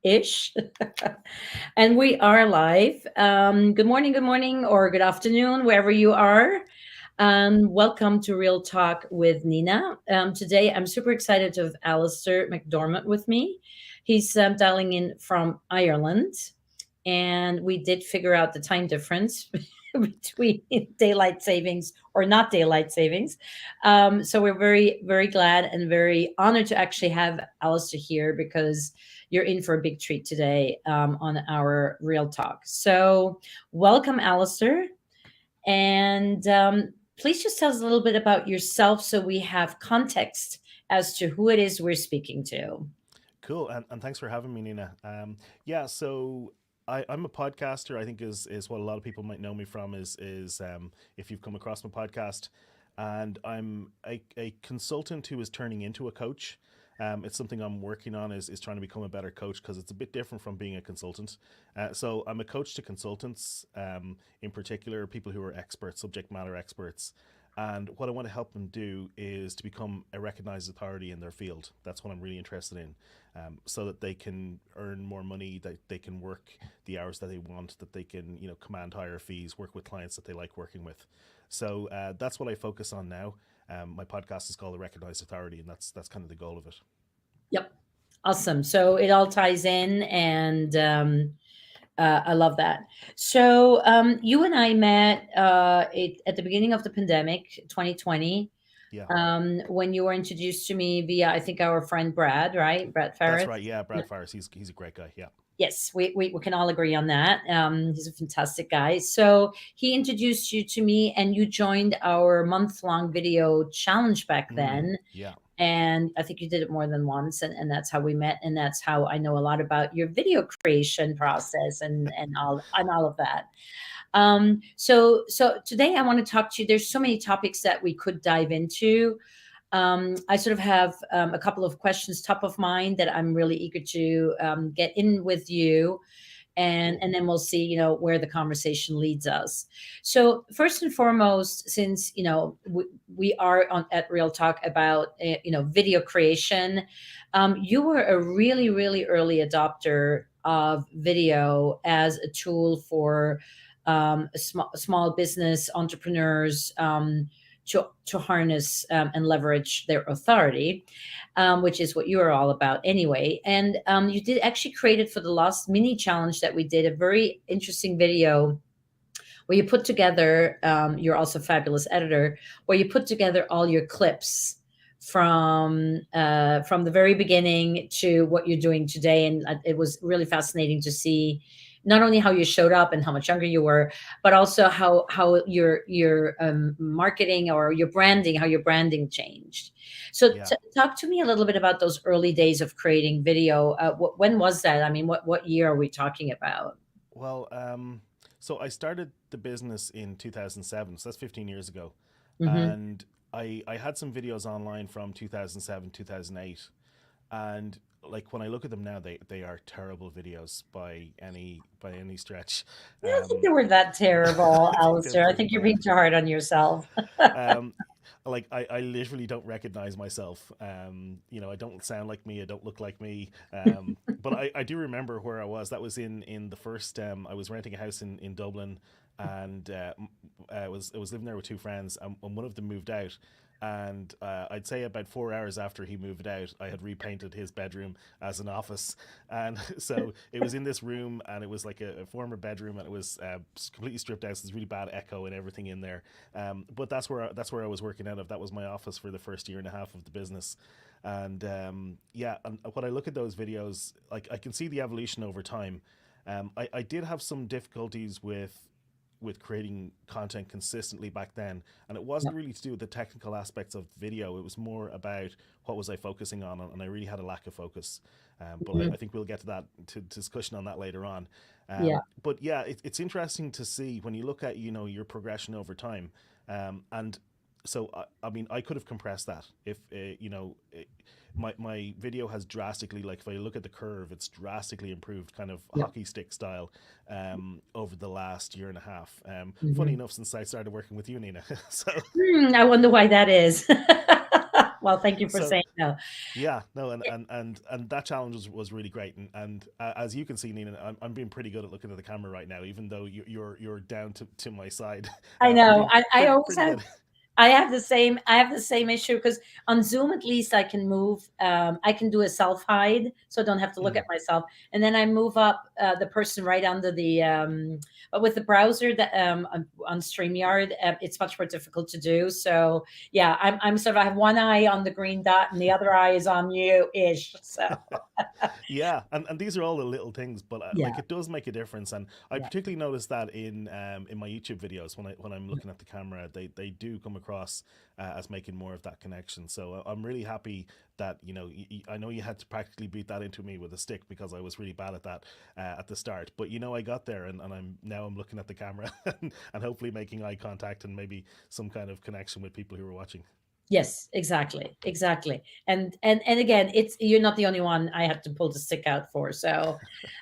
Ish. And we are live. Good morning, or good afternoon, wherever you are. Welcome to Real Talk with Nina. Today, I'm super excited to have Alastair McDermott with me. He's dialing in from Ireland, and we did figure out the time difference between daylight savings or not daylight savings. So we're very, very glad and very honored to actually have Alistair here because you're in for a big treat today on our Real Talk. So welcome, Alistair. And please just tell us a little bit about yourself so we have context as to who it is we're speaking to. Cool, and thanks for having me, Nina. Yeah, so I'm a podcaster. I think is what a lot of people might know me from is if you've come across my podcast, and I'm a consultant who is turning into a coach. It's something I'm working on is trying to become a better coach because it's a bit different from being a consultant. So I'm a coach to consultants, in particular people who are experts, subject matter experts. And what I want to help them do is to become a recognized authority in their field. That's what I'm really interested in, so that they can earn more money, that they can work the hours that they want, that they can command higher fees, work with clients that they like working with. So that's what I focus on now. My podcast is called The Recognized Authority, and that's kind of the goal of it. Yep. Awesome. So it all ties in, and I love that. So you and I met at the beginning of the pandemic, 2020, Yeah, when you were introduced to me via, I think, our friend Brad, right? Brad that's Farris. right. Yeah, Brad Farris. He's a great guy. Yeah. Yes, we can all agree on that. He's a fantastic guy. So he introduced you to me, and you joined our month-long video challenge back then. Yeah. And I think you did it more than once, and that's how we met, and that's how I know a lot about your video creation process and all of that. So today I want to talk to you. There's so many topics that we could dive into. I sort of have a couple of questions top of mind that I'm really eager to get in with you, and Cool. and then we'll see where the conversation leads us. So first and foremost, since we are on at Real Talk about video creation, you were a really, really early adopter of video as a tool for small business entrepreneurs to harness and leverage their authority, which is what you are all about anyway. And you did actually create it for the last mini challenge that we did, a very interesting video where you put together, you're also a fabulous editor, where you put together all your clips from the very beginning to what you're doing today. And it was really fascinating to see not only how you showed up and how much younger you were, but also how your marketing or your branding, how your branding changed. So Yeah. talk to me a little bit about those early days of creating video. When was that? I mean, what year are we talking about? Well, so I started the business in 2007, so that's 15 years ago, Hmm. and I had some videos online from 2007, 2008, and like when I look at them now, they are terrible videos by any stretch. I don't think Um, they were that terrible, I think they're Alistair. I pretty think you're being bad. too hard on yourself. Um, like I literally don't recognize myself. I don't sound like me. I don't look like me. But I do remember where I was. That was in the first. I was renting a house in Dublin, and I was living there with two friends, and one of them moved out. And I'd say about 4 hours after he moved out, I had repainted his bedroom as an office, and so it was in this room, and it was like a former bedroom, and it was completely stripped out. So there's really bad echo and everything in there, but that's where I was working out of. That was my office for the first year and a half of the business, and yeah. And when I look at those videos, like I can see the evolution over time. I did have some difficulties with creating content consistently back then, and it wasn't Yep. really to do with the technical aspects of video. It was more about what was I focusing on, and I really had a lack of focus. But I Mhm. think we'll get to that to discussion on that later on. Yeah. But yeah, it's interesting to see when you look at your progression over time, and so I mean I could have compressed that if my video has drastically, like if I look at the curve, it's drastically improved, kind of Yep. hockey stick style, over the last year and a half. Funny Mhm. enough, since I started working with you, Nina. So I wonder why that is. Well, thank you for So saying no. yeah, no, and that challenge was really great, and as you can see, Nina, I'm being pretty good at looking at the camera right now, even though you're down to my side. I I'm know. being I always pretty have. good. I have the same issue because on Zoom at least I can move. I can do a self hide, so I don't have to look Mhm. at myself. And then I move up the person right under the. But with the browser that on Streamyard, it's much more difficult to do. So yeah, I'm sort of I have one eye on the green dot and the other eye is on you ish. So Yeah, and these are all the little things, but like yeah, it does make a difference. And I yeah, particularly noticed that in my YouTube videos when I'm looking at the camera, they do come across as making more of that connection. So I'm really happy that I know you had to practically beat that into me with a stick because I was really bad at that at the start. But I got there, and I'm looking at the camera and hopefully making eye contact and maybe some kind of connection with people who are watching. yes, exactly, exactly. And again, it's you're not the only one I had to pull the stick out for. So,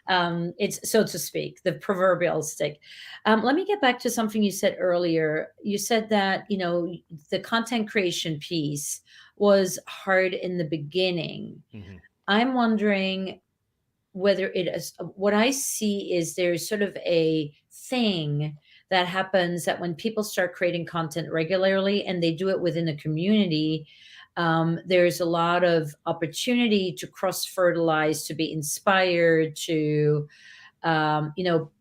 it's so to speak, the proverbial stick. Let me get back to something you said earlier. You said that the content creation piece was hard in the beginning. Hmm. I'm wondering whether it is what I see is there's sort of a thing that happens that when people start creating content regularly and they do it within a community, there's a lot of opportunity to cross fertilize, to be inspired, to you know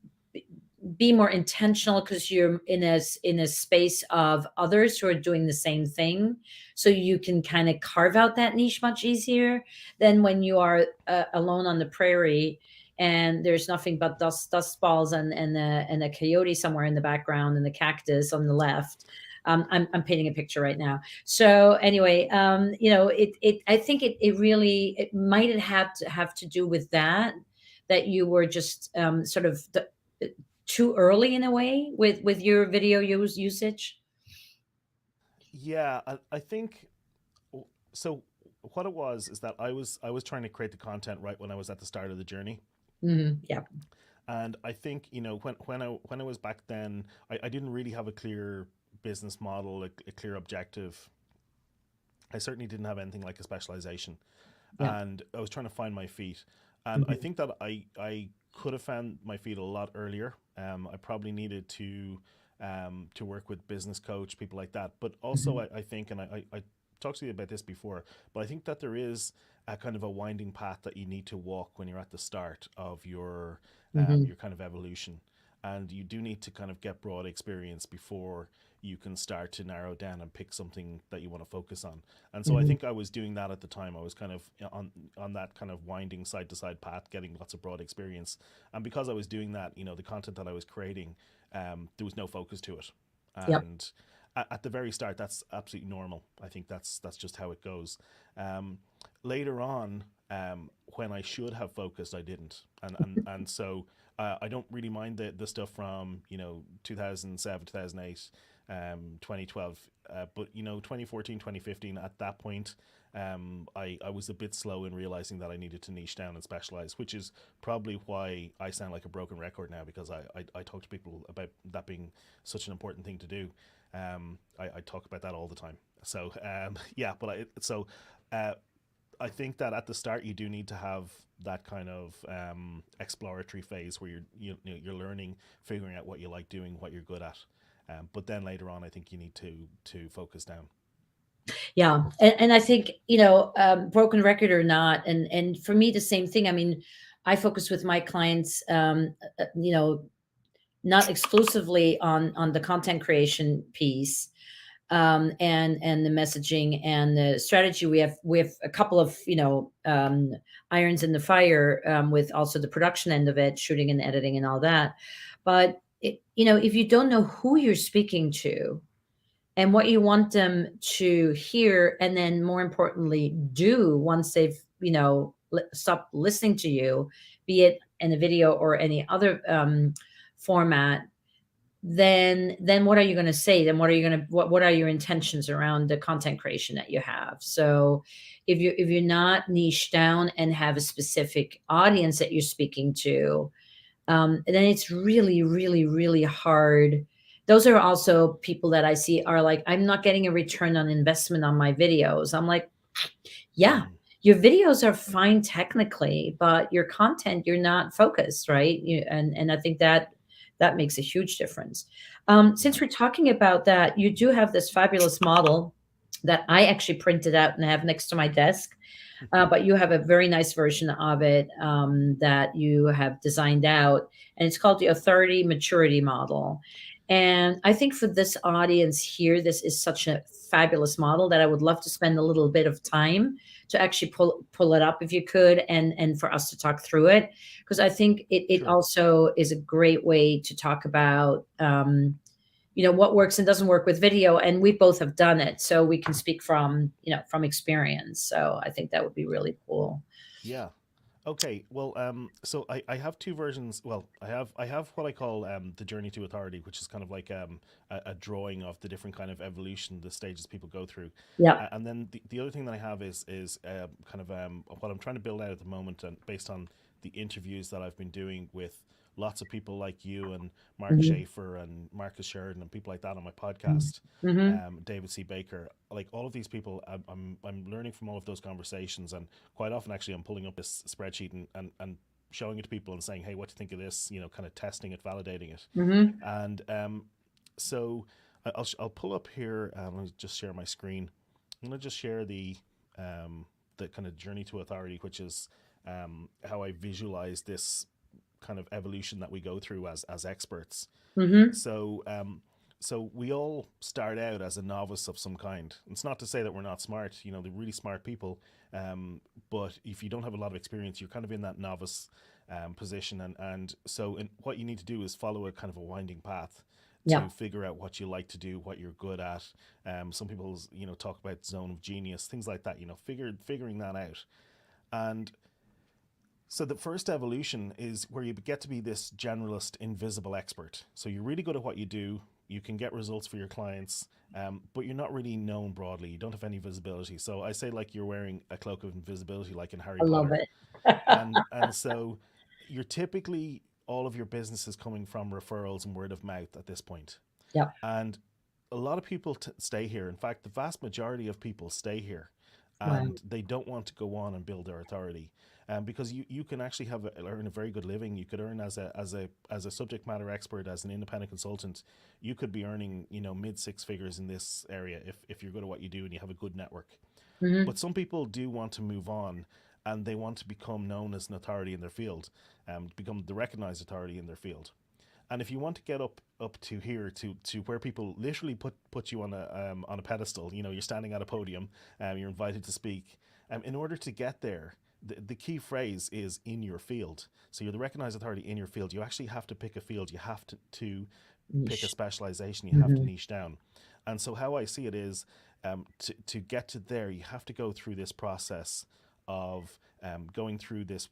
be more intentional because you're in a space of others who are doing the same thing, so you can kind of carve out that niche much easier than when you are alone on the prairie and there's nothing but dust balls and a coyote somewhere in the background and the cactus on the left. I'm painting a picture right now. So anyway, I think it really it might have to do with that you were just sort of too early in a way with your video usage. Yeah, I think so. What it was is that I was trying to create the content right when I was at the start of the journey. Yeah. And I think when I was back then, I didn't really have a clear business model, a clear objective. I certainly didn't have anything like a specialization, Yeah. and I was trying to find my feet. And I Hmm. think that I could have found my feet a lot earlier. I probably needed to work with business coach, people like that. But also, Hmm. I think, and I talked to you about this before, but I think that there is a kind of a winding path that you need to walk when you're at the start of Hmm. your kind of evolution, and you do need to kind of get broad experience before you can start to narrow down and pick something that you want to focus on. And so I Hmm. think I was doing that at the time. I was kind of on that kind of winding side to side path, getting lots of broad experience. And because I was doing that, the content that I was creating, there was no focus to it. Yep. And at the very start, that's absolutely normal. I think that's just how it goes. Um, Later on, when I should have focused, I didn't, and so I don't really mind the stuff from 2007, 2008, 2012, but 2014, 2015. At that point, I was a bit slow in realizing that I needed to niche down and specialize, which is probably why I sound like a broken record now, because I talk to people about that being such an important thing to do. I talk about that all the time. So yeah, but uh, I think that at the start you do need to have that kind of exploratory phase where you're learning, figuring out what you like doing, what you're good at. But then later on, I think you need to focus down. Yeah, and I think broken record or not, and for me the same thing. I mean, I focus with my clients, not exclusively on the content creation piece, and the messaging and the strategy. We have a couple of irons in the fire, with also the production end of it, shooting and editing and all that. But if you don't know who you're speaking to and what you want them to hear, and then more importantly do once they've stopped listening to you, be it in a video or any other format, then what are you going to say? Then what are your intentions around the content creation that you have? So if you're not niche down and have a specific audience that you're speaking to, then it's really, really, really hard those are also people that I see are like, I'm not getting a return on investment on my videos. I'm like, yeah, Mm, your videos are fine technically, but your content, you're not focused, right? And I think that that makes a huge difference. yeah. Since we're talking about that, you do have this fabulous model that I actually printed out and have next to my desk. But you have a very nice version of it that you have designed out, and it's called the Authority Maturity Model. And I think for this audience here, this is such a fabulous model that I would love to spend a little bit of time to actually pull it up if you could, and for us to talk through it, because I think it Sure. also is a great way to talk about what works and doesn't work with video, and we both have done it, so we can speak from from experience. So I think that would be really cool. Yeah. Okay, well, so I have two versions. Well, I have what I call the journey to authority, which is kind of like a drawing of the different kind of evolution, the stages people go through, Yeah. and then the other thing that I have is kind of what I'm trying to build out at the moment, and based on the interviews that I've been doing with lots of people like you and Mark Hmm. Schaefer and Marcus Sheridan and people like that on my podcast, Hmm. David C. Baker, like all of these people, I'm learning from all of those conversations, and quite often actually I'm pulling up this spreadsheet and showing it to people and saying, hey, what do you think of this? Kind of testing it, validating it, Hmm. and so I'll pull up here. Let me just share my screen. I'm gonna just share the kind of journey to authority, which is how I visualize this kind of evolution that we go through as experts. Hmm. So we all start out as a novice of some kind. It's not to say that we're not smart. They're really smart people, but if you don't have a lot of experience, you're kind of in that novice position. And so what you need to do is follow a kind of a winding path Yeah. to figure out what you like to do, what you're good at. Some people, talk about zone of genius, things like that. Figuring that out. And so the first evolution is where you get to be this generalist, invisible expert. So you're really good at what you do. You can get results for your clients, but you're not really known broadly. You don't have any visibility. So I say like you're wearing a cloak of invisibility, like in Harry I love Potter, it. and so you're typically all of your business is coming from referrals and word of mouth at this point. Yeah. And a lot of people stay here. In fact, the vast majority of people stay here, Wow. and they don't want to go on and build their authority, because you can actually earn a very good living. You could earn as a subject matter expert, as an independent consultant. You could be earning mid six figures in this area if you're good at what you do and you have a good network. Hmm. But some people do want to move on, and they want to become known as an authority in their field, become the recognized authority in their field. And if you want to get up to here, to where people literally put you on a pedestal, you're standing at a podium, you're invited to speak. In order to get there, the key phrase is in your field. So you're the recognized authority in your field. You actually have to pick a field. You have to pick a Niche. specialization. You have to Hmm. niche down. And so how I see it is, to get to there, you have to go through this process of going through this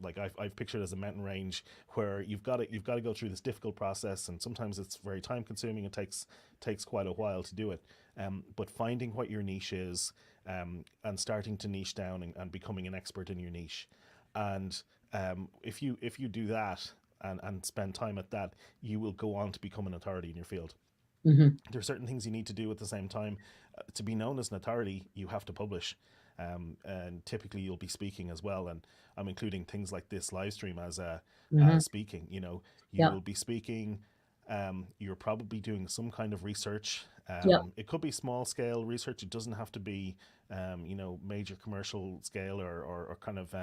like I've pictured as a mountain range, where you've got to go through this difficult process, and sometimes it's very time consuming. It takes quite a while to do it, but finding what your niche is, and starting to niche down, and becoming an expert in your niche. And if you do that, and spend time at that, you will go on to become an authority in your field. Hmm. There are certain things you need to do at the same time. To be known as an authority, you have to publish, and typically you'll be speaking as well. And I'm including things like this live stream Hmm. as speaking. You Yeah. will be speaking. You're probably doing some kind of research. Yeah. It could be small scale research. It doesn't have to be, major commercial scale, or kind of,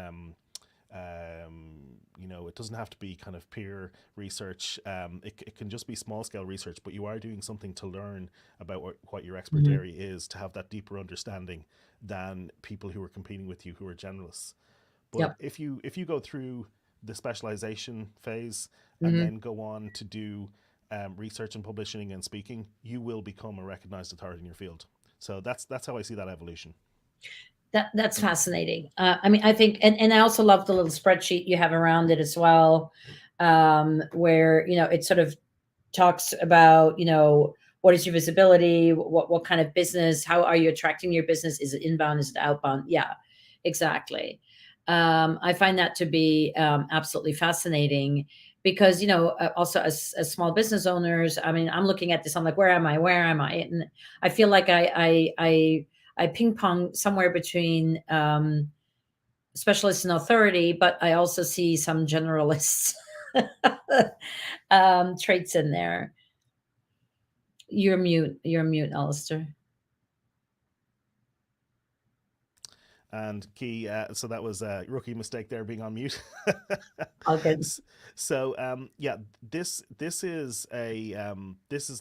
it doesn't have to be kind of peer research. It can just be small scale research, but you are doing something to learn about what your expert Hmm. area is, to have that deeper understanding than people who are competing with you, who are generalists. But Yeah. if you go through the specialization phase, and Hmm. then go on to do research and publishing and speaking, you will become a recognized authority in your field. So that's how I see that evolution. That's fascinating. I mean, I think, and I also love the little spreadsheet you have around it as well, where it sort of talks about what is your visibility, what kind of business, how are you attracting your business, is it inbound, is it outbound? Yeah, exactly. I find that to be absolutely fascinating. because also as small business owners, I mean, I'm looking at this, I'm like, where am I, and I feel like I ping pong somewhere between specialist and authority, but I also see some generalists traits in there. You're mute, Alistair. And Key, so that was a rookie mistake there, being on mute. All good. So yeah, this is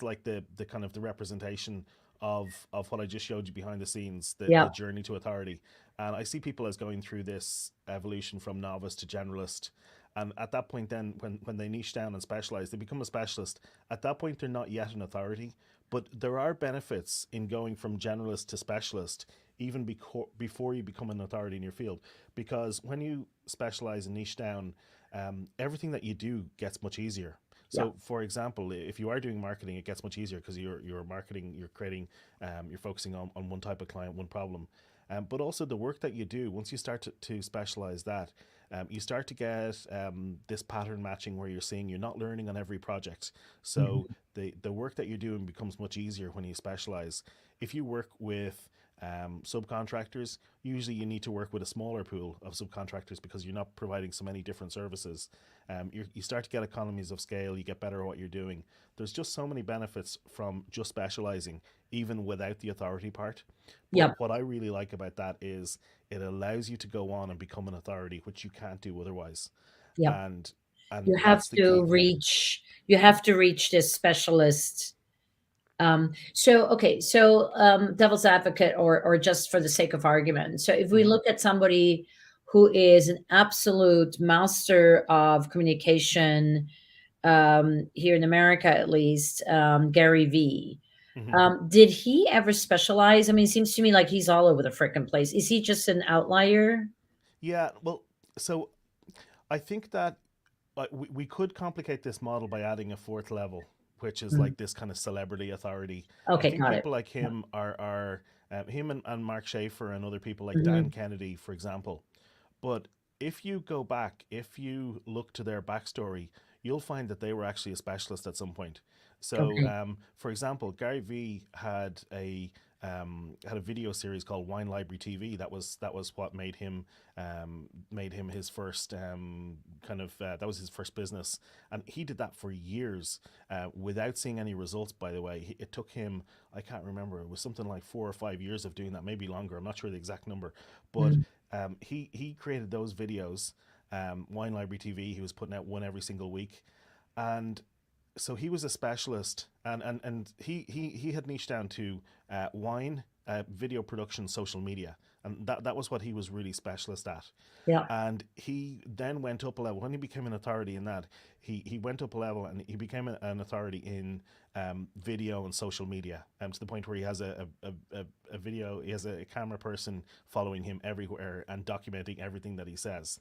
like the kind of the representation of what I just showed you behind the scenes, the Yeah. journey to authority. And I see people as going through this evolution from novice to generalist. And at that point, then when they niche down and specialize, they become a specialist. At that point, they're not yet an authority, but there are benefits in going from generalist to specialist, even before you become an authority in your field. Because when you specialize and niche down, everything that you do gets much easier. Yeah. So, for example, if you are doing marketing, it gets much easier because you're marketing, you're creating, you're focusing on one type of client, one problem. But also the work that you do, once you start to specialize that, you start to get this pattern matching where you're seeing you're not learning on every project. So Mhm. the work that you're doing becomes much easier when you specialize. If you work with subcontractors, usually you need to work with a smaller pool of subcontractors because you're not providing so many different services. You start to get economies of scale, you get better at what you're doing. There's just so many benefits from just specializing, even without the authority part. But Yep. what I really like about that is it allows you to go on and become an authority, which you can't do otherwise. Yep. And You have that's the key to thing. reach. You have to reach this specialist. So okay, so devil's advocate, or just for the sake of argument. So if we Hmm. look at somebody who is an absolute master of communication, here in America at least, Gary V. Hmm. Did he ever specialize? I mean, it seems to me like he's all over the frickin' place. Is he just an outlier? Yeah, well, so I think that we could complicate this model by adding a fourth level, which is Mm. like this kind of celebrity authority. I Okay, think got it. people like him are him and Mark Schaefer and other people like Dan Hmm. Kennedy, for example. But if you go back, if you look to their backstory, you'll find that they were actually a specialist at some point. So, Okay. for example, Gary Vee had a video series called Wine Library TV. That was what made him his first that was his first business, and he did that for years without seeing any results. By the way, it took him, I can't remember, it was something like 4 or 5 years of doing that, maybe longer. I'm not sure the exact number, but Mm. he created those videos. Wine Library TV. He was putting out one every single week, and so he was a specialist, and he had niched down to wine, video production, social media, and that was what he was really specialist at. Yeah. And he then went up a level when he became an authority in that. He went up a level and he became an authority in video and social media, to the point where he has a video, he has a camera person following him everywhere and documenting everything that he says.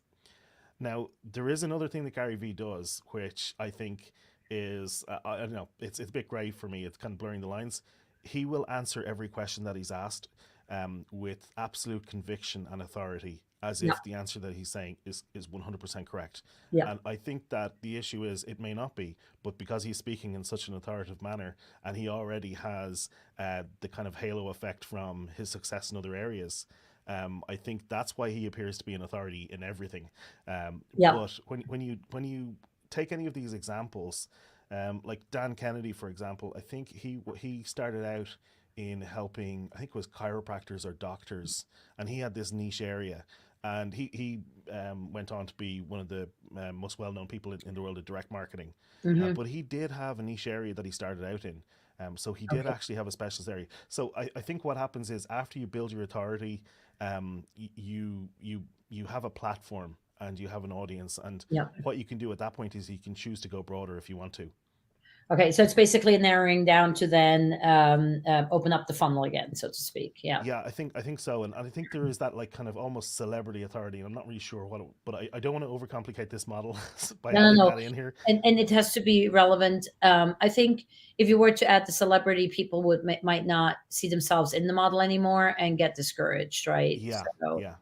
Now, there is another thing that Gary Vee does, which I think is, I don't know, it's a bit grey for me. It's kind of blurring the lines. He will answer every question that he's asked with absolute conviction and authority, as Yeah. if the answer that he's saying is 100% correct. Yeah. And I think that the issue is it may not be, but because he's speaking in such an authoritative manner and he already has the kind of halo effect from his success in other areas, I think that's why he appears to be an authority in everything. Yeah. But when you take any of these examples, like Dan Kennedy, for example, I think he started out in helping, I think it was chiropractors or doctors, and he had this niche area. And he went on to be one of the most well known people in the world of direct marketing. Hmm. But he did have a niche area that he started out in. So he did Okay. actually have a specialist area. So I think what happens is after you build your authority, you have a platform and you have an audience, and Yeah. what you can do at that point is you can choose to go broader if you want to. Okay. So it's basically narrowing down to then open up the funnel again, so to speak. Yeah. Yeah, I think so, and I think there is that like kind of almost celebrity authority, and I'm not really sure but I don't want to overcomplicate this model by No, no, adding no. that in here. And it has to be relevant. I think if you were to add the celebrity, people might not see themselves in the model anymore and get discouraged, right? Yeah, So, yeah.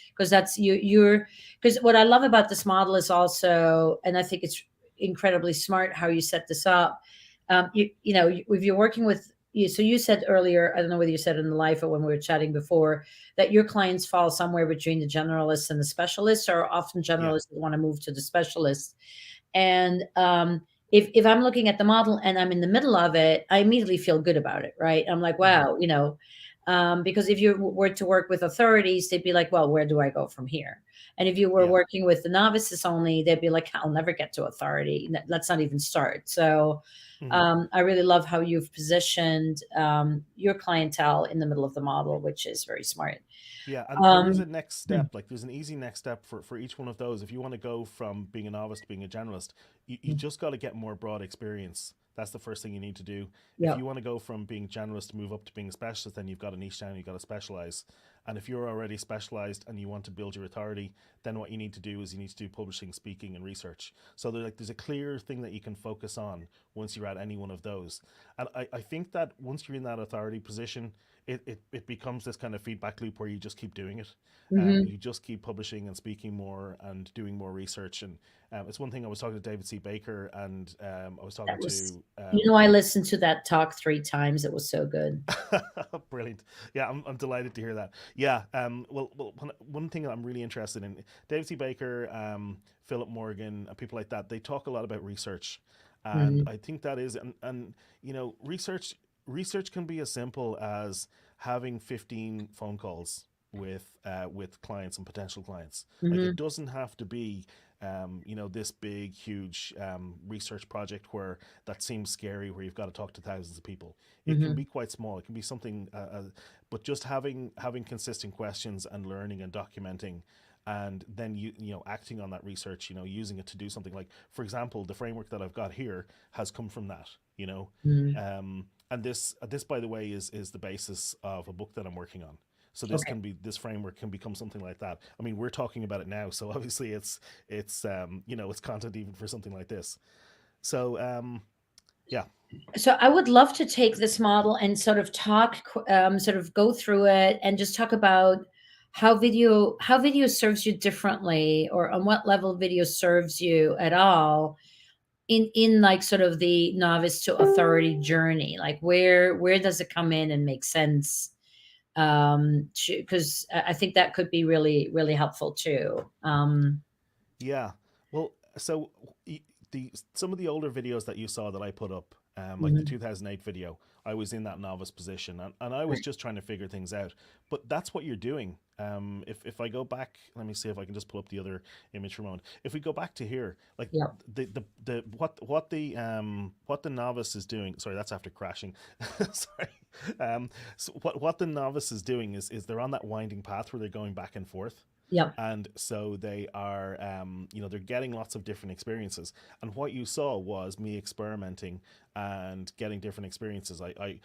because that's you're because what I love about this model is also, and I think it's incredibly smart how you set this up. If you're working with you, so you said earlier, I don't know whether you said in the live or when we were chatting before, that your clients fall somewhere between the generalists and the specialists, or often Yeah. generalists want to move to the specialists. And if I'm looking at the model and I'm in the middle of it, I immediately feel good about it, right? I'm like, Hmm. wow, because if you were to work with authorities, they'd be like, well, where do I go from here? And if you were Yeah. working with the novices only, they'd be like, I'll never get to authority. Let's not even start. So Hmm. I really love how you've positioned your clientele in the middle of the model, which is very smart. Yeah, and there is Um, a next step. Like, there's an easy next step for each one of those. If you want to go from being a novice to being a generalist, you just got to get more broad experience. That's the first thing you need to do. If yeah. you want to go from being generalist to move up to being a specialist, then you've got to niche down, you've got to specialize. And if you're already specialized and you want to build your authority, then what you need to do is you need to do publishing, speaking, and research. So there's a clear thing that you can focus on once you're at any one of those. And I think that once you're in that authority position, it becomes this kind of feedback loop where you just keep doing it. Hmm. You just keep publishing and speaking more and doing more research. And it's one thing. I was talking to David C. Baker, and I was talking That was, to I listened to that talk 3 times. It was so good. brilliant. Yeah, I'm delighted to hear that. Yeah. Well, one thing that I'm really interested in, David C. Baker, Philip Morgan, and people like that, they talk a lot about research, and Hmm. I think that is, and research can be as simple as having 15 phone calls with clients and potential clients. Like, it Hmm. doesn't have to be this big, huge research project where that seems scary, where you've got to talk to thousands of people. It can Hmm. be quite small. It can be something, but just having consistent questions and learning and documenting, and then acting on that research. Using it to do something like, for example, the framework that I've got here has come from that. Hmm. And this, by the way, is the basis of a book that I'm working on. So Okay. this framework can become something like that. I mean, we're talking about it now, so obviously it's content even for something like this. So yeah. So I would love to take this model and sort of sort of go through it and just talk about how video serves you differently, or on what level video serves you at all in like sort of the novice to authority journey. Like where does it come in and make sense? Because I think that could be really really helpful too. Yeah. Well, so the some of the older videos that you saw that I put up, like the Mhm. 2008 video, I was in that novice position, and I was Right. just trying to figure things out. But that's what you're doing. If I go back, let me see if I can just pull up the other image for a moment. If we go back to here, like Yeah. the what the novice is doing. Sorry, that's after crashing. Sorry. So what the novice is doing is they're on that winding path where they're going back and forth, Yeah. and so they are they're getting lots of different experiences. And what you saw was me experimenting and getting different experiences. I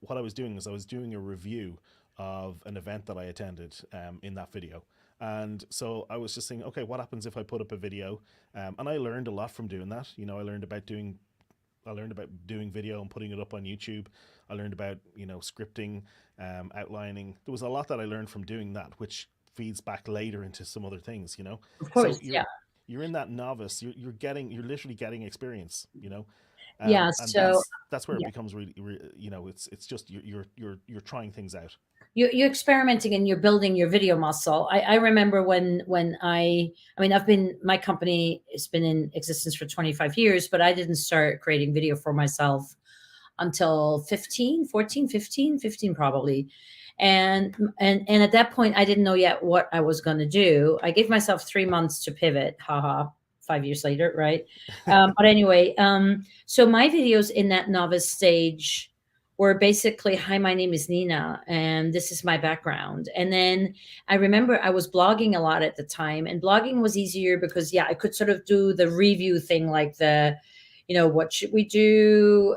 what I was doing is I was doing a review of an event that I attended in that video. And so I was just saying, okay, what happens if I put up a video? And I learned a lot from doing that. I learned about doing video and putting it up on YouTube. I learned about scripting, outlining. There was a lot that I learned from doing that, which feeds back later into some other things. Of So course. Yeah. you're in that novice. You're literally getting experience. Yeah. And So that's where it yeah. becomes really, it's just you're trying things out. You're experimenting and you're building your video muscle. I remember when I mean, I've been my company has been in existence for 25 years, but I didn't start creating video for myself until 15, 14, 15, 15 probably. And at that point I didn't know yet what I was going to do. I gave myself 3 months to pivot. Haha. 5 years later, right? But anyway, so my videos in that novice stage were basically, hi, my name is Nina and this is my background. And then I remember I was blogging a lot at the time, and blogging was easier because yeah, I could sort of do the review thing, like what should we do,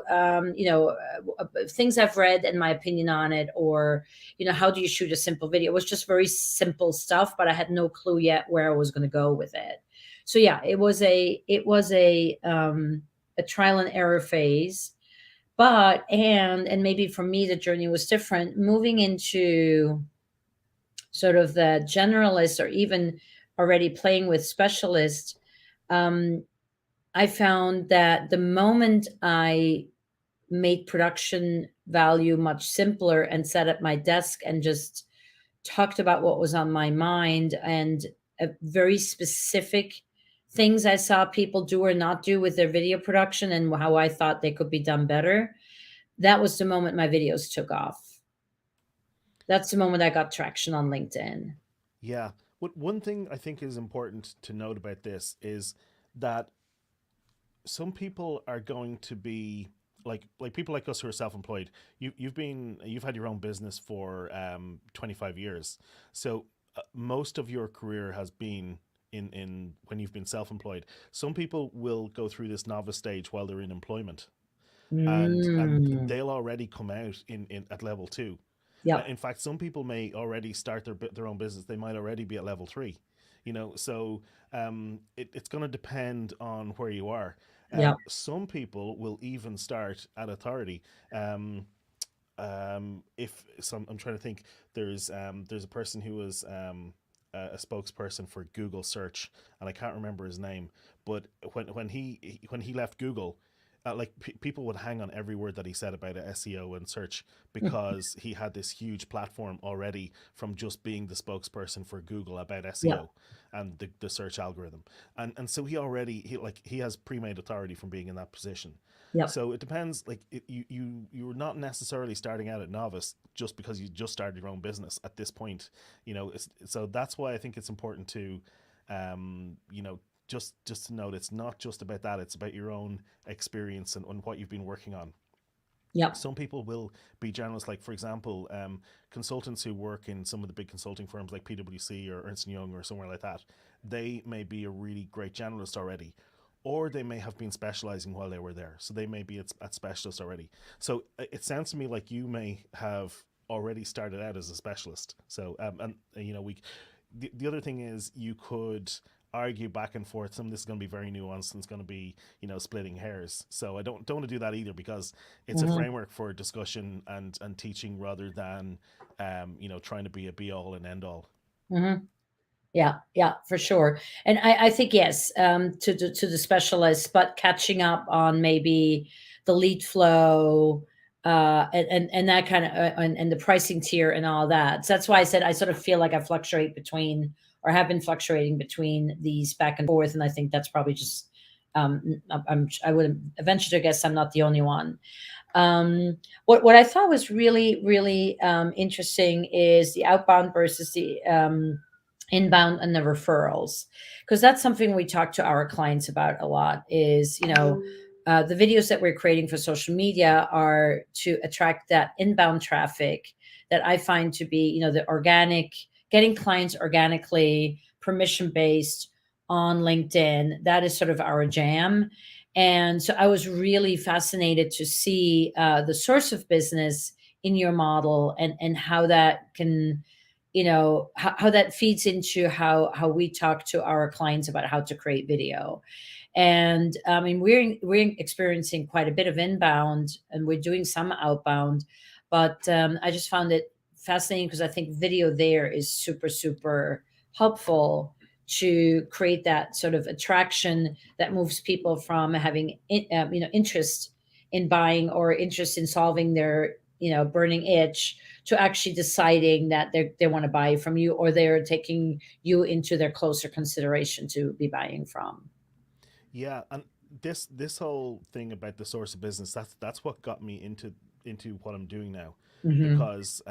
things I've read and my opinion on it, or how do you shoot a simple video. It was just very simple stuff, but I had no clue yet where I was going to go with it. So yeah, it was a trial and error phase. But and maybe for me the journey was different, moving into sort of the generalist, or even already playing with specialists. um, I found that the moment I made production value much simpler and sat at my desk and just talked about what was on my mind and very specific things I saw people do or not do with their video production and how I thought they could be done better, that was the moment my videos took off. That's the moment I got traction on LinkedIn. Yeah. What one thing I think is important to note about this is that some people are going to be like people like us who are self-employed. You've had your own business for 25 years. So most of your career has been in when you've been self-employed. Some people will go through this novice stage while they're in employment, and Mm. they'll already come out in at level 2. Yep. In fact, some people may already start their own business. They might already be at level 3. So it's going to depend on where you are. Yep. Some people will even start at authority. Um, if some, I'm trying to think. There's a person who was a spokesperson for Google search, and I can't remember his name. But when he left Google, people would hang on every word that he said about SEO and search, because he had this huge platform already from just being the spokesperson for Google about Yep. SEO and the search algorithm, and so he has pre-made authority from being in that position. Yep. So it depends. You're not necessarily starting out at novice just because you just started your own business at this point. So that's why I think it's important to, just to note, it's not just about that. It's about your own experience and what you've been working on. Yep. Some people will be generalists, like for example, consultants who work in some of the big consulting firms like PwC or Ernst and Young or somewhere like that. They may be a really great generalist already, or they may have been specializing while they were there, so they may be at specialist already. So it sounds to me like you may have already started out as a specialist. So and we the other thing is, you could argue back and forth. Some of this is going to be very nuanced, and it's going to be, splitting hairs. So I don't want to do that either, because it's a Hmm. framework for discussion and teaching, rather than trying to be a be all and end all. Hmm. Yeah, yeah, for sure. And I think yes, to the specialists, but catching up on maybe the lead flow, and that kind of and the pricing tier and all that. So that's why I said I sort of feel like I fluctuate between, or have been fluctuating between these back and forth, and I think that's probably just I would venture to guess I'm not the only one. What I thought was really interesting is the outbound versus the inbound and the referrals, because that's something we talk to our clients about a lot. Is the videos that we're creating for social media are to attract that inbound traffic that I find to be the organic, getting clients organically, permission based on LinkedIn. That is sort of our jam. And so I was really fascinated to see the source of business in your model, and how that can, how that feeds into how we talk to our clients about how to create video. And I mean, we're experiencing quite a bit of inbound, and we're doing some outbound, but I just found it fascinating because I think video there is super helpful to create that sort of attraction that moves people from having interest in buying or interest in solving their burning itch, to actually deciding that they want to buy from you, or they're taking you into their closer consideration to be buying from. Yeah, and this whole thing about the source of business, that's what got me into what I'm doing now, Hmm. because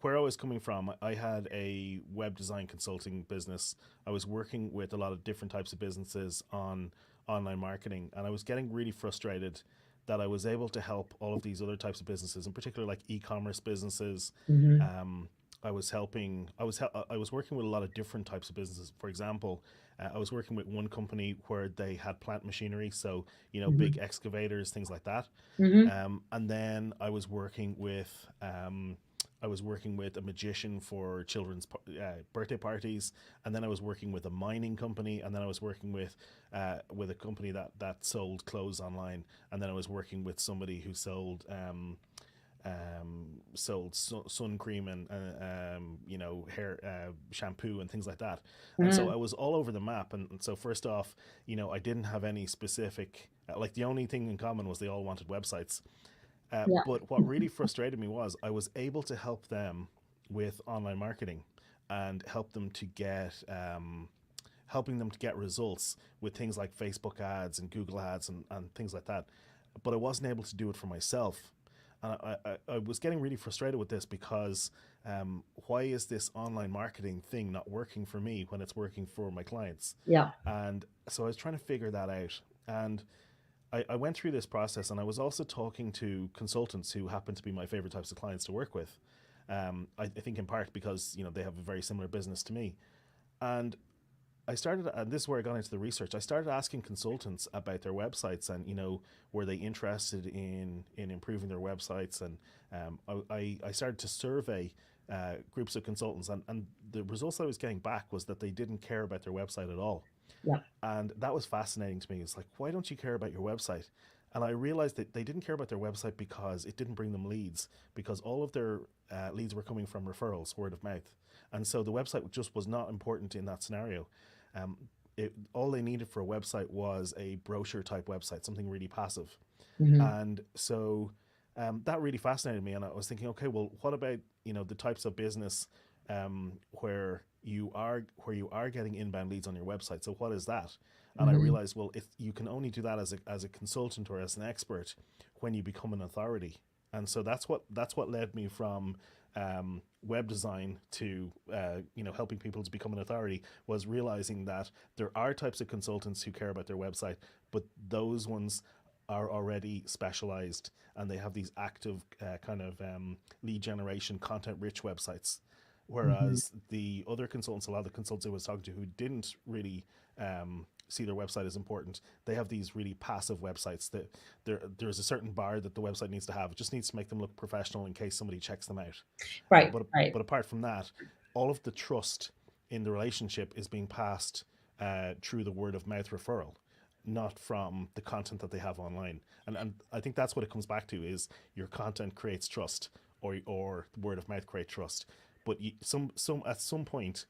where I was coming from, I had a web design consulting business. I was working with a lot of different types of businesses on online marketing, and I was getting really frustrated that I was able to help all of these other types of businesses, in particular like e-commerce businesses. Hmm. Um, I was helping. I was working with a lot of different types of businesses. For example, I was working with one company where they had plant machinery, so big Hmm. excavators, things like that. Hmm. And then I was working with a magician for children's birthday parties, and then I was working with a mining company, and then I was working with a company that sold clothes online, and then I was working with somebody who sold sold sun cream and hair shampoo and things like that. And so Hmm. I was all over the map. And so first off, I didn't have any specific like the only thing in common was they all wanted websites. Yeah. But what really frustrated me was I was able to help them with online marketing and helping them to get results with things like Facebook ads and Google ads and things like that. But I wasn't able to do it for myself. And I was getting really frustrated with this because why is this online marketing thing not working for me when it's working for my clients? Yeah. And so I was trying to figure that out. And I went through this process and I was also talking to consultants who happen to be my favorite types of clients to work with. I think in part because they have a very similar business to me, and and this is where I got into the research. I started asking consultants about their websites and were they interested in improving their websites, and I started to survey groups of consultants, and the results I was getting back was that they didn't care about their website at all. Yeah. And that was fascinating to me. It's like, why don't you care about your website? And I realized that they didn't care about their website because it didn't bring them leads, because all of their leads were coming from referrals, word of mouth. And so the website just was not important in that scenario. Um, all they needed for a website was a brochure type website, something really passive. Hmm. And so that really fascinated me. And I was thinking, okay, well, what about the types of business where you are getting inbound leads on your website? So what is that? And I Hmm. realized, well, if you can only do that as a consultant or as an expert when you become an authority. And so that's what led me from web design to helping people to become an authority, was realizing that there are types of consultants who care about their website, but those ones are already specialized and they have these active kind of lead generation, content rich websites. Hmm. Whereas the other consultants, a lot of the consultants I was talking to who didn't really see their website as important, they have these really passive websites that there's a certain bar that the website needs to have. It just needs to make them look professional in case somebody checks them out. Right. But Right. but apart from that, all of the trust in the relationship is being passed through the word of mouth referral, not from the content that they have online. And I think that's what it comes back to: is your content creates trust, or word of mouth create trust. But some at some point,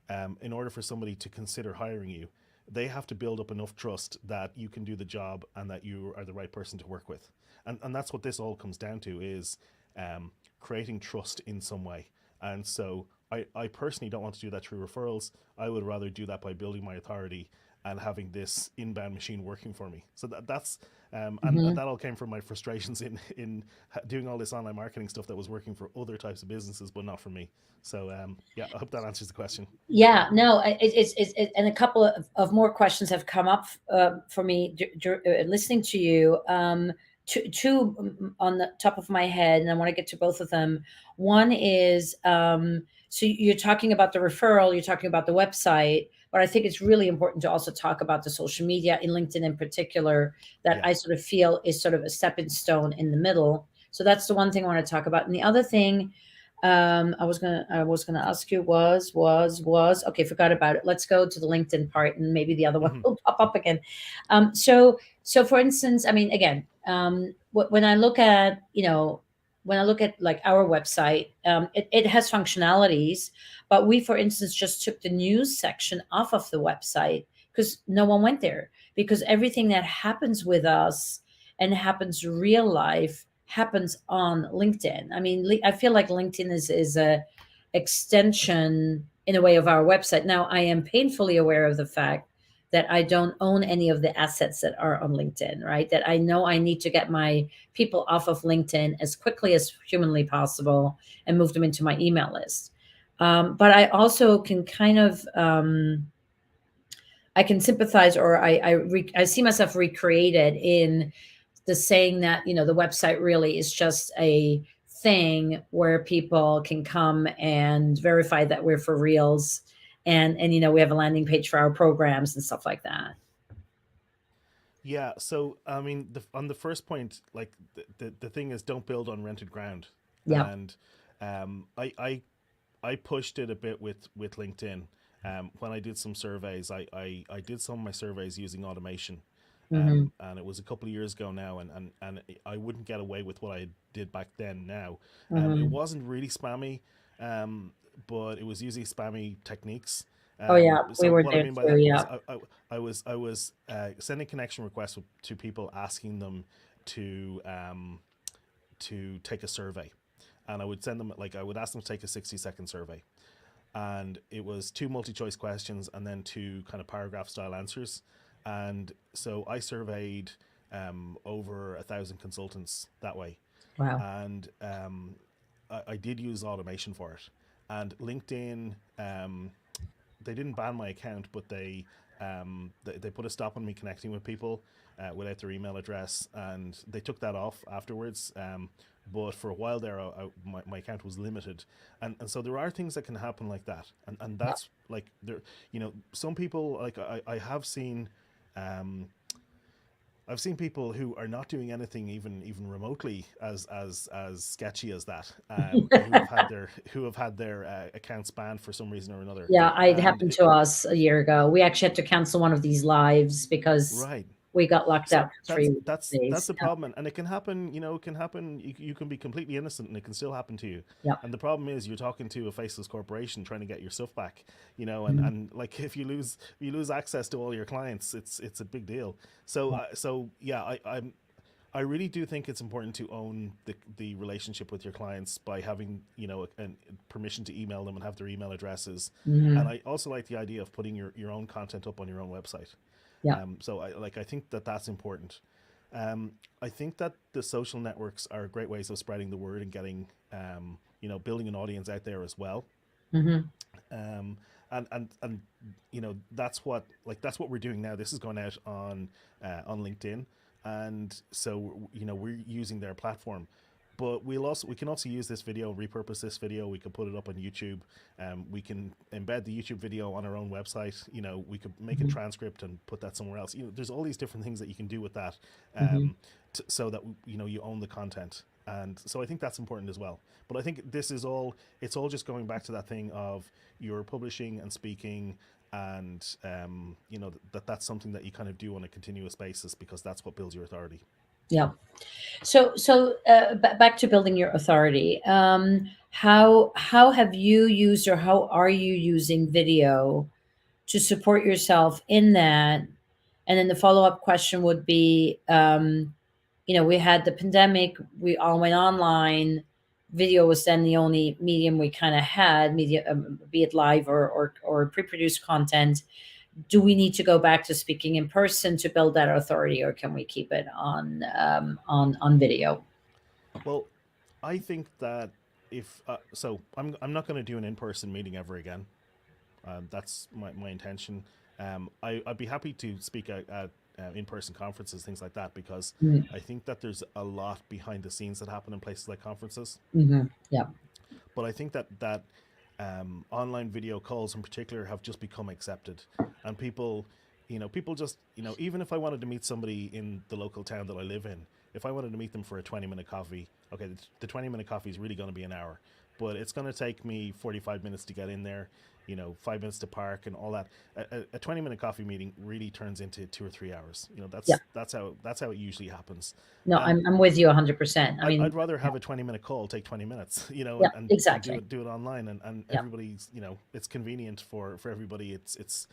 in order for somebody to consider hiring you, they have to build up enough trust that you can do the job and that you are the right person to work with. And that's what this all comes down to, is creating trust in some way. And so I personally don't want to do that through referrals. I would rather do that by building my authority and having this inbound machine working for me. So that's and Hmm. that all came from my frustrations in doing all this online marketing stuff that was working for other types of businesses, but not for me. So yeah, I hope that answers the question. Yeah, no, and a couple of more questions have come up for me listening to you. Two on the top of my head, and I want to get to both of them. One is so you're talking about the referral, you're talking about the website, but I think it's really important to also talk about the social media in LinkedIn in particular, that Yeah. I sort of feel is sort of a stepping stone in the middle. So that's the one thing I want to talk about. And the other thing I was gonna ask you was okay, forgot about it. Let's go to the LinkedIn part, and maybe the other one Hmm. will pop up again. So for instance, I mean, again, when I look at when I look at like our website, it has functionalities, but we, for instance, just took the news section off of the website because no one went there, because everything that happens with us and happens real life happens on LinkedIn. I mean, I feel like LinkedIn is a extension in a way of our website. Now, I am painfully aware of the fact that I don't own any of the assets that are on LinkedIn, right? That I know I need to get my people off of LinkedIn as quickly as humanly possible and move them into my email list. But I also can kind of I can sympathize, or I see myself recreated in the saying that the website really is just a thing where people can come and verify that we're for reals, and we have a landing page for our programs and stuff like that. Yeah, so I mean, on the first point, like the thing is, don't build on rented ground. Yeah. And I pushed it a bit with LinkedIn. When I did some surveys, I did some of my surveys using automation, Mm-hmm. And it was a couple of years ago now, and I wouldn't get away with what I did back then now. It Mm-hmm. wasn't really spammy, um, but it was using spammy techniques. Oh yeah, we So were what I there mean by too. that was Yeah. I was sending connection requests to people, asking them to take a survey, and I would send them, like, I would ask them to take a 60-second survey, and it was two multi-choice questions and then two kind of paragraph style answers. And so I surveyed over 1,000 consultants that way. Wow. And I did use automation for it. And LinkedIn, they didn't ban my account, but they put a stop on me connecting with people without their email address, and they took that off afterwards. But for a while there, my account was limited, and so there are things that can happen like that, and Yeah. that's like there. Some people, like, I have seen. Um, I've seen people who are not doing anything even remotely as sketchy as that, who have had their accounts banned for some reason or another, Yeah, it and happened to us a year ago. We actually had to cancel one of these lives because right. we got locked So out for 3 that's days. the problem, and it can happen. It can happen. You can be completely innocent, and it can still happen to you. Yeah. And the problem is, you're talking to a faceless corporation trying to get your stuff back. Mhm. And like, if you lose access to all your clients, it's a big deal. So Yeah. yeah, I really do think it's important to own the relationship with your clients by having, permission to email them and have their email addresses. And Mhm. I also like the idea of putting your own content up on your own website. Yeah. So I think that that's important. I think that the social networks are great ways of spreading the word and getting, building an audience out there as well. Mhm. Um, and that's what we're doing now. This is going out on LinkedIn, and so we're using their platform. But we can also use this video, repurpose this video. We could put it up on YouTube. We can embed the YouTube video on our own website. We could make a Mhm. transcript and put that somewhere else. There's all these different things that you can do with that, Mhm. so that you own the content. And so I think that's important as well. But I think it's all just going back to that thing of you're publishing and speaking, and that's something that you kind of do on a continuous basis, because that's what builds your authority. Yeah. Back to building your authority. How have you used, or how are you using video to support yourself in that? And then the follow up question would be, we had the pandemic, we all went online. Video was then the only medium we kind of had, media, be it live or pre produced content. Do we need to go back to speaking in person to build that authority, or can we keep it on video? Well, I think that if so, I'm not going to do an in-person meeting ever again. That's my intention. I'd be happy to speak at in-person conferences, things like that, because I think that there's a lot behind the scenes that happen in places like conferences. Mm-hmm. Yeah. But I think that online video calls in particular have just become accepted, and people just, even if I wanted to meet somebody in the local town that I live in, if I wanted to meet them for a 20-minute coffee, okay, the 20-minute coffee is really going to be an hour, but it's going to take me 45 minutes to get in there, 5 minutes to park and all that. A 20-minute coffee meeting really turns into 2 or 3 hours. Yeah. That's how it usually happens. No, And I'm with you 100%. I mean, I'd rather yeah, have a 20-minute call take 20 minutes, yeah, and exactly. do it online, and Yeah. everybody's, it's convenient for everybody. It's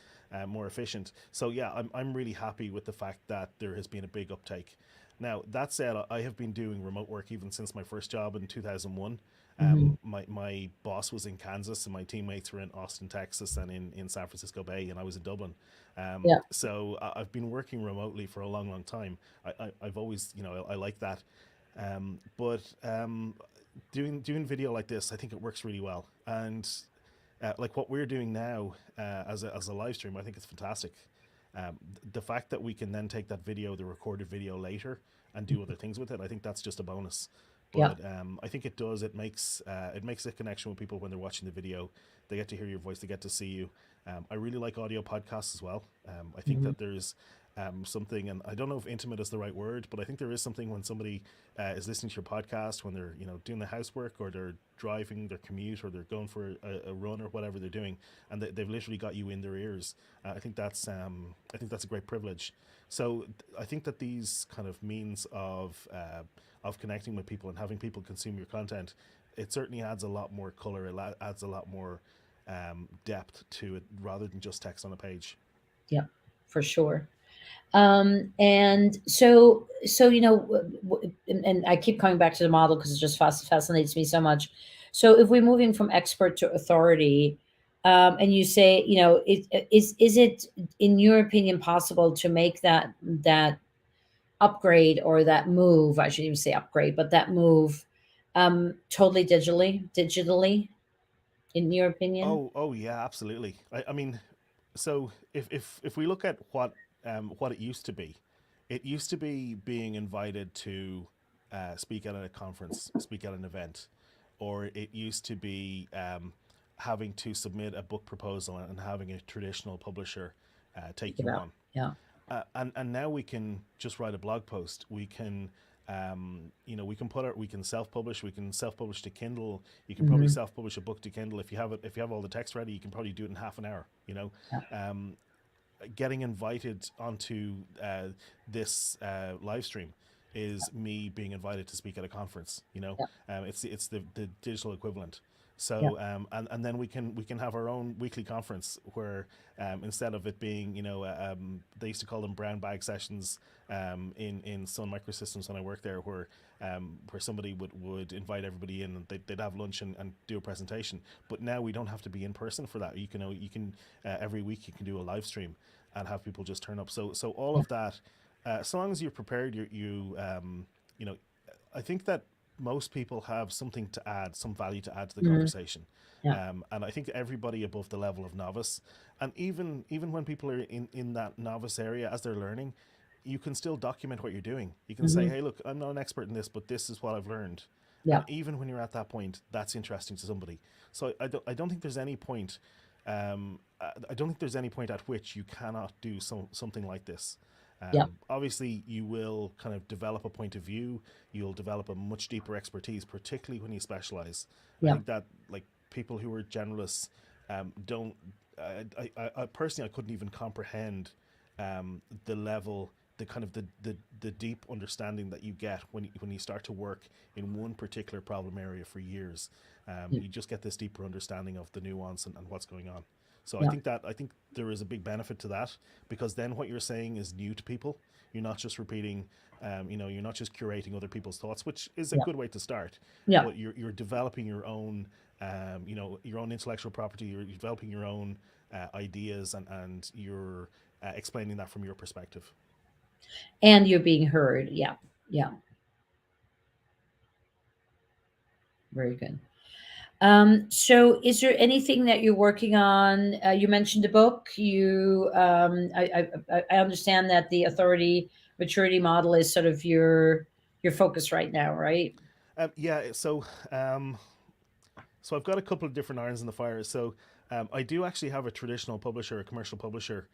more efficient. So yeah, I'm really happy with the fact that there has been a big uptake. Now, that said, I have been doing remote work even since my first job in 2001. Hmm. My boss was in Kansas, and my teammates were in Austin, Texas, and in San Francisco Bay, and I was in Dublin. Yeah. So I've been working remotely for a long, long time. I've always, I like that. But doing video like this, I think it works really well. And like what we're doing now, as a live stream, I think it's fantastic. The fact that we can then take that video, the recorded video, later and do other things with it, I think that's just a bonus. Yeah. But I think it makes a connection with people when they're watching the video. They get to hear your voice, they get to see you. I really like audio podcasts as well. I think Hmm. that there's something, and I don't know if intimate is the right word, but I think there is something when somebody is listening to your podcast, when they're doing the housework, or they're driving their commute, or they're going for a run, or whatever they're doing, and they've literally got you in their ears. I think that's a great privilege. So I think that these kind of means of connecting with people and having people consume your content, it certainly adds a lot more color. Adds a lot more depth to it, rather than just text on a page. Yeah, for sure. And so and I keep coming back to the model because it just fascinates me so much. So if we're moving from expert to authority, and you say, is it in your opinion possible to make that upgrade, or that move? I shouldn't even say upgrade, but that move, totally digitally, in your opinion? Oh yeah, absolutely. I mean, so if we look at what it used to be, it used to be being invited to speak at a conference, speak at an event, or it used to be having to submit a book proposal and having a traditional publisher take Pick it you up. on. Yeah. And now we can just write a blog post. We can we can self-publish. We can self-publish to Kindle. You can probably Hmm. self-publish a book to Kindle if you have it. If you have all the text ready, you can probably do it in half an hour. Yeah. Um, Getting invited onto this live stream is me being invited to speak at a conference. Yeah. It's the digital equivalent. Yeah. So and then we can have our own weekly conference where instead of it being they used to call them brown bag sessions in Sun Microsystems when I worked there, where somebody would invite everybody in, and they'd have lunch and do a presentation. But now we don't have to be in person for that. You can every week you can do a live stream and have people just turn up. So all Yeah. of that, so long as you're prepared, you know, I think that most people have something to add, some value to add to the Hmm. conversation. Yeah. And I think everybody above the level of novice, and even when people are in that novice area as they're learning, you can still document what you're doing. You can say, Hmm. hey, look, I'm not an expert in this, but this is what I've learned. Yeah. And even when you're at that point, that's interesting to somebody. So I don't think there's any point. I don't think there's any point at which you cannot do something like this. Yeah. Obviously, you will kind of develop a point of view. You'll develop a much deeper expertise, particularly when you specialize. I Yeah. think that, like, people who are generalists don't. I personally, I couldn't even comprehend the level, the kind of the deep understanding that you get when you start to work in one particular problem area for years. Yeah. You just get this deeper understanding of the nuance and what's going on. So Yeah. I think there is a big benefit to that, because then what you're saying is new to people. You're not just repeating, you're not just curating other people's thoughts, which is a Yeah. good way to start, Yeah. but you're developing your own, your own intellectual property. You're developing your own ideas, and you're explaining that from your perspective. And you're being heard. Yeah. Yeah. Very good. So is there anything that you're working on? You mentioned a book. I understand that the authority maturity model is sort of your focus right now, right? Yeah, so I've got a couple of different irons in the fire. So I do actually have a traditional publisher, a commercial publisher,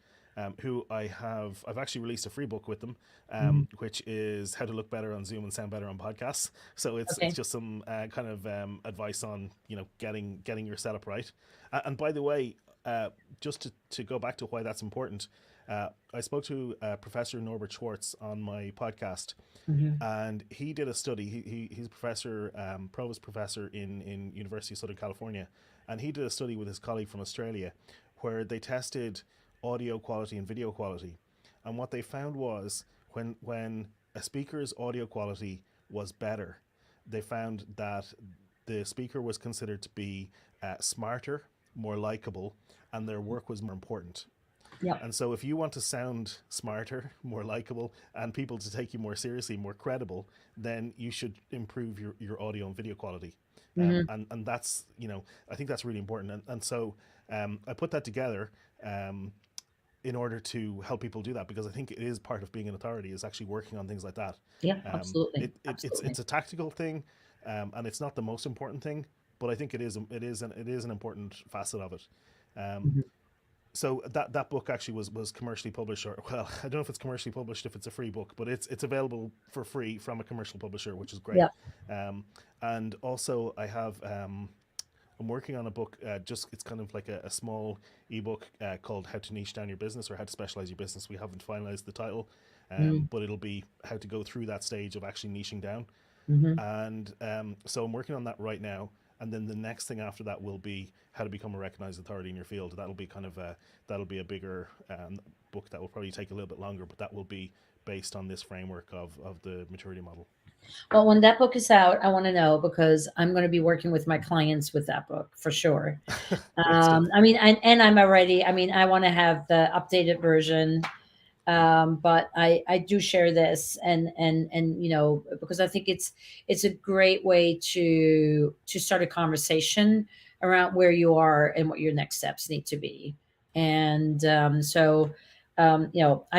who I've actually released a free book with them, Mhm. which is how to look better on Zoom and sound better on podcasts. So it's Okay. just some kind of advice on getting your setup right. And by the way, just to go back to why that's important, I spoke to Professor Norbert Schwartz on my podcast, Hmm. and he did a study. He's a professor, provost professor in University of Southern California, and he did a study with his colleague from Australia, where they tested audio quality and video quality, and what they found was when a speaker's audio quality was better, they found that the speaker was considered to be smarter, more likable, and their work was more important. Yeah. And so, if you want to sound smarter, more likable, and people to take you more seriously, more credible, then you should improve your audio and video quality. Hmm. And that's, I think that's really important. And so I put that together in order to help people do that, because I think it is part of being an authority, is actually working on things like that. Yeah. Absolutely. It's Absolutely. a tactical thing, and it's not the most important thing, but I think it is an important facet of it. Um, Mhm. So that book actually was commercially published, or well, I don't know if it's commercially published if it's a free book, but it's available for free from a commercial publisher, which is great. Yeah. Um, and also I have I'm working on a book. Just it's kind of like a small ebook called "How to Niche Down Your Business" or "How to Specialize Your Business." We haven't finalized the title, Mm, but it'll be how to go through that stage of actually niching down. hmm. And so I'm working on that right now. And then the next thing after that will be how to become a recognized authority in your field. That'll be kind of that'll be a bigger book that will probably take a little bit longer, but that will be based on this framework of the maturity model. Well, when that book is out, I want to know because I'm going to be working with my clients with that book for sure. Great stuff. I mean, and I'm already. I mean, I want to have the updated version, but I do share this, and because I think it's a great way to start a conversation around where you are and what your next steps need to be, and I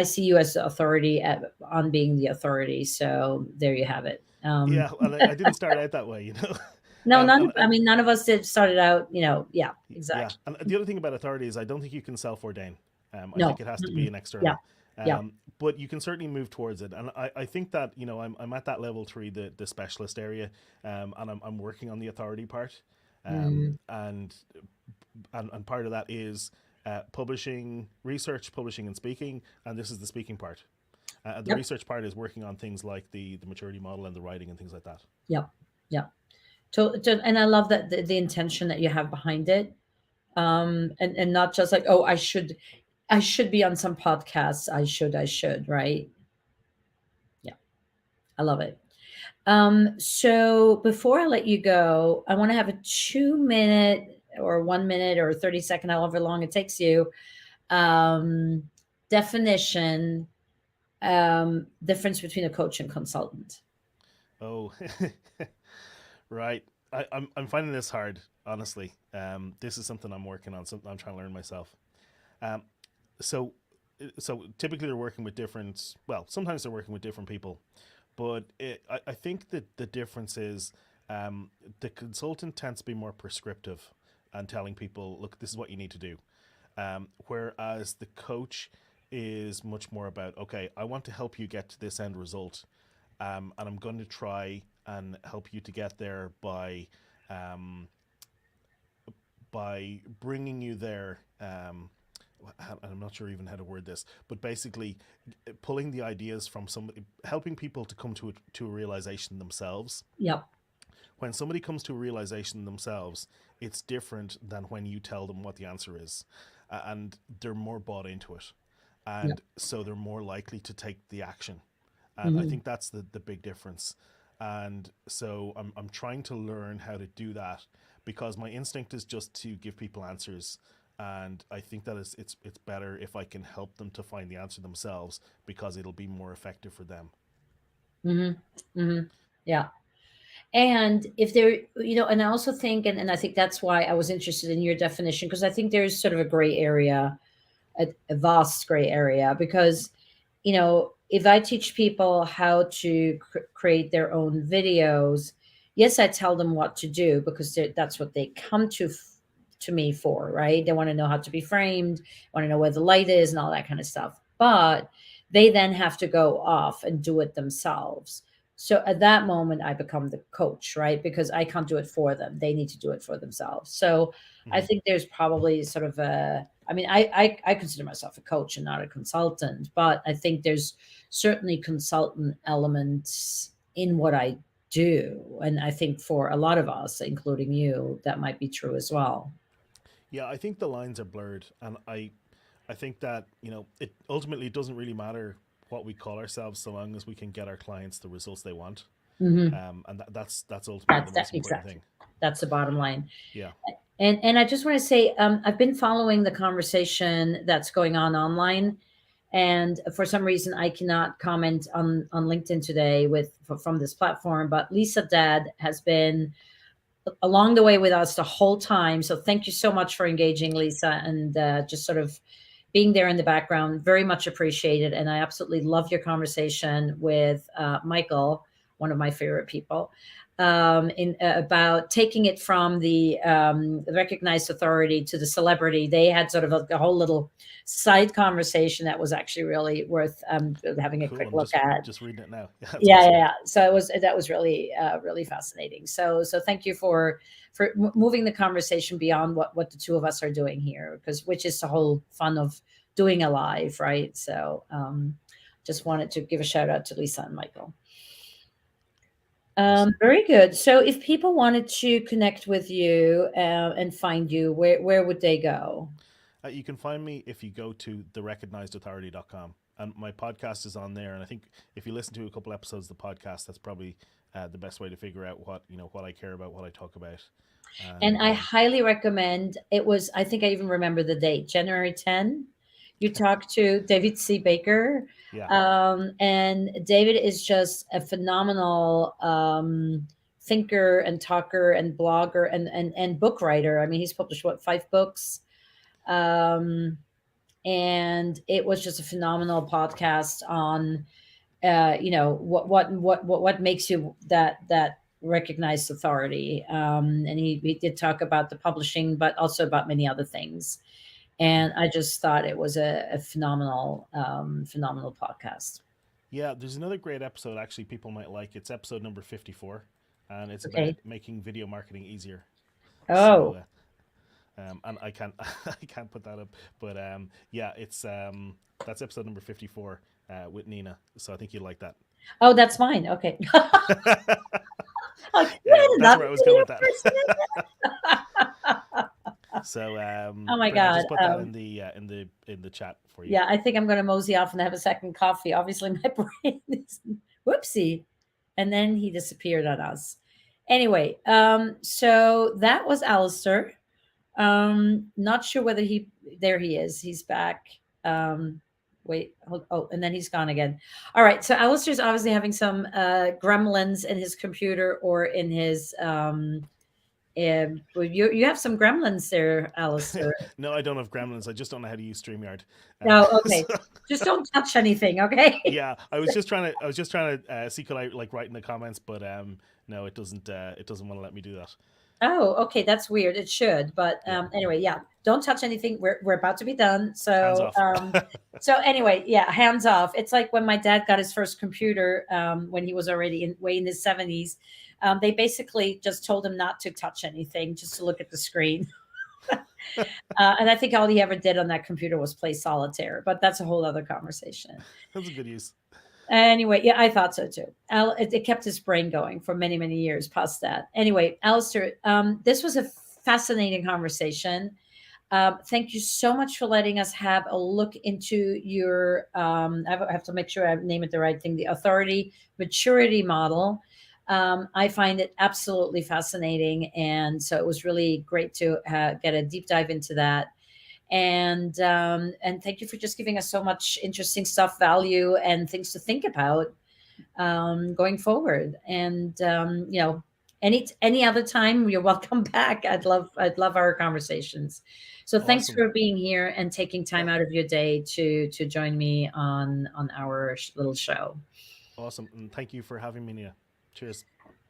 see you as the authority on being the authority. So there you have it. Yeah, and I didn't start out that way, No, I and mean, none of us did started out. Yeah, yeah, exactly. and the other thing about authority is I don't think you can self-ordain. I think No. it has to be Mm-mm. an Yeah. external. Yeah. But you can certainly move towards it, and I think that I'm at that level three, the specialist area, and I'm working on the authority part, Mm, and part of that is publishing, research, publishing, and speaking, and this is the speaking part. The yep. research part is working on things like the maturity model and the writing and things like that. Yep. Yep. And I love that the intention that you have behind it, and not just like, oh, I should be on some podcasts. I should, right? Yeah, I love it. So before I let you go, I want to have a 2 minute or 1 minute or 30 second, however long it takes you, um, definition, difference between a coach and consultant. Oh, right. I'm finding this hard, honestly. This is something I'm working on, something I'm trying to learn myself. Um, so, so typically they're working with different, well, sometimes they're working with different people, but I think that the difference is the consultant tends to be more prescriptive and telling people, look, this is what you need to do. Whereas the coach is much more about, okay, I want to help you get to this end result, and I'm going to try and help you to get there um, by bringing you there. I'm not sure even how to word this, but basically pulling the ideas from somebody, helping people to come to a realization themselves. Yep. When somebody comes to a realization themselves, it's different than when you tell them what the answer is, and they're more bought into it, Yep. and so they're more likely to take the action. And I Hmm. think that's the big difference. And so I'm trying to learn how to do that because my instinct is just to give people answers. And I think that it's better if I can help them to find the answer themselves because it'll be more effective for them. Hmm. Hmm. Yeah. And if there, and I also think, and I think that's why I was interested in your definition, because I think there's sort of a gray area, a vast gray area, because, if I teach people how to create their own videos, yes, I tell them what to do because that's what they come to me for, right? They want to know how to be framed, want to know where the light is, and all that kind of stuff. But they then have to go off and do it themselves. So at that moment, I become the coach, right? Because I can't do it for them. They need to do it for themselves. So I Hmm. think there's probably sort of a, I mean, I consider myself a coach and not a consultant, but I think there's certainly consultant elements in what I do. And I think for a lot of us, including you, that might be true as well. Yeah, I think the lines are blurred, and I think that it ultimately doesn't really matter what we call ourselves so long as we can get our clients the results they want. Hmm. And that's ultimately the That most important exactly. thing. That's the bottom line. Yeah. And I just want to say, I've been following the conversation that's going on online, and for some reason, I cannot comment on LinkedIn today from this platform. But Lisa Dad has been along the way with us the whole time. So thank you so much for engaging, Lisa, and just sort of being there in the background. Very much appreciated. And I absolutely love your conversation with Michael one of my favorite people, in about taking it from the recognized authority to the celebrity. They had sort of a whole little side conversation that was actually really worth having a Cool. quick I'm look at. just reading it now. Yeah, that's Yeah, yeah, awesome. yeah. So it was that was really really fascinating. So thank you for moving the conversation beyond what the two of us are doing here, because which is the whole fun of doing a live, right? So just wanted to give a shout out to Lisa and Michael. Awesome. Very good. So if people wanted to connect with you and find you, where would they go? You can find me if you go to therecognizedauthority.com. And my podcast is on there. And I think if you listen to a couple episodes of the podcast, that's probably the best way to figure out what I care about, what I talk about. And And I highly recommend it. Was I think I even remember the date, January 10. You talked to David C. Baker. yeah, And David is just a phenomenal thinker and talker and blogger and book writer. I mean, he's published what, 5 books? Um, and it was just a phenomenal podcast on what makes you that recognized authority, and he did talk about the publishing but also about many other things, and I just thought it was a phenomenal phenomenal podcast. yeah. There's another great episode actually people might like. It's episode number 54, and it's about Okay. making video marketing easier. Oh, So and I can't I can't put that up, but yeah, it's that's episode number 54 with Nina. So I think you'd like that. oh, that's mine. Okay. Like, we Yeah, had that's another where I was going video with that. person. So Oh my but I'll god. just put that in the in the chat for you. Yeah, I think I'm going to mosey off and have a second coffee. Obviously, my brain is whoopsie. And then he disappeared on us. Anyway, so that was Alistair. Not sure whether there he is. He's back. Wait, oh, and then he's gone again. All right. So Alistair's obviously having some gremlins in his computer or in his, well, you have some gremlins there, Alistair. No, I don't have Gremlins. I just don't know how to use StreamYard. No, So, okay. Just don't touch anything, okay? yeah, I was just trying to see could I like write in the comments, but no, it doesn't want to let me do that. Oh, okay, that's weird. It should, but Yeah, anyway, yeah. Don't touch anything. We're about to be done. hands So off. so anyway, yeah, hands off. It's like when my dad got his first computer when he was already way in his 70s. They basically just told him not to touch anything, just to look at the screen. And I think all he ever did on that computer was play solitaire, but that's a whole other conversation. That's a good use. Anyway, yeah, I thought so too. It kept his brain going for many, many years past that. Anyway, Alistair, this was a fascinating conversation. Thank you so much for letting us have a look into your, I have to make sure I name it the right thing, the authority maturity model. I find it absolutely fascinating. And so it was really great to get a deep dive into that, and thank you for just giving us so much interesting stuff, value, and things to think about going forward. And any other time, you're welcome back. I'd love our conversations. So thanks Awesome. for being here and taking Yeah, time out of your day to join me on our little show. awesome. And thank you for having me, Nia. Cheers.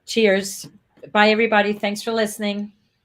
Cheers. Bye, everybody. Thanks for listening.